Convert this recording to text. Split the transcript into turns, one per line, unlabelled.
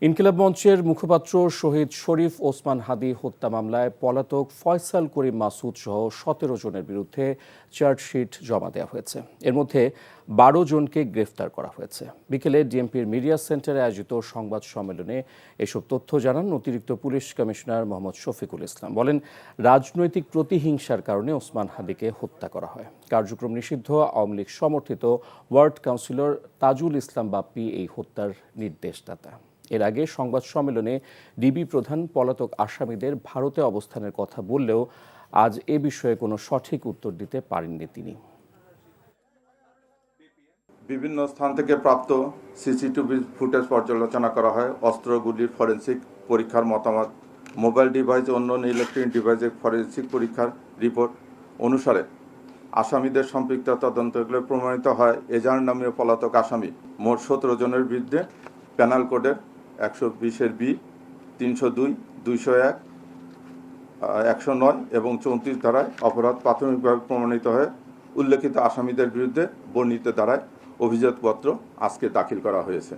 ইনকিলাব মঞ্চের মুখপাত্র শহীদ শরীফ ওসমান হাদি হত্যা মামলায় পলাতক ফয়সাল করিম মাসুদ সহ ১৭ জনের বিরুদ্ধে চার্জশিট জমা দেওয়া হয়েছে। এর মধ্যে ১২ জনকে গ্রেফতার করা হয়েছে। বিকেলে ডিএমপির মিডিয়া সেন্টারে আয়োজিত সংবাদ সম্মেলনে এসব তথ্য জানান অতিরিক্ত পুলিশ কমিশনার মোহাম্মদ শফিকুল ইসলাম। বলেন, রাজনৈতিক প্রতিহিংসার কারণে ওসমান হাদিকে হত্যা করা হয়। কার্যক্রম নিষিদ্ধ আওয়ামী লীগ সমর্থিত ওয়ার্ড কাউন্সিলর তাজুল ইসলাম বাপ্পি এই হত্যার নির্দেশদাতা। এর আগে সংবাদ সম্মেলনে ডিবি প্রধান পলাতক আসামিদের ভারতে অবস্থানের কথা বললেও আজ এ বিষয়ে কোনো সঠিক উত্তর দিতে পারেননি তিনি।
বিভিন্ন স্থান থেকে প্রাপ্ত সিসিটিভি ফুটেজ পর্যালোচনা করা হয়, অস্ত্রগুলির ফরেনসিক পরীক্ষার মতামত, মোবাইল ডিভাইস ও অন্যান্য ইলেকট্রনিক ডিভাইসের ফরেনসিক পরীক্ষার রিপোর্ট অনুসারে আসামিদের সম্পৃক্ত তদন্তগুলো প্রমাণিত হয়। এজাহার নামীয় পলাতক আসামি মোট ১৭ জনের বিরুদ্ধে পেনাল কোডের ১২০-এর বি, ৩০২, ২০১, ১০৯ এবং ৩৪ ধারায় অপরাধ প্রাথমিকভাবে প্রমাণিত হয়ে উল্লেখিত আসামিদের বিরুদ্ধে বর্ণিত ধারায় অভিযোগপত্র আজকে দাখিল করা হয়েছে।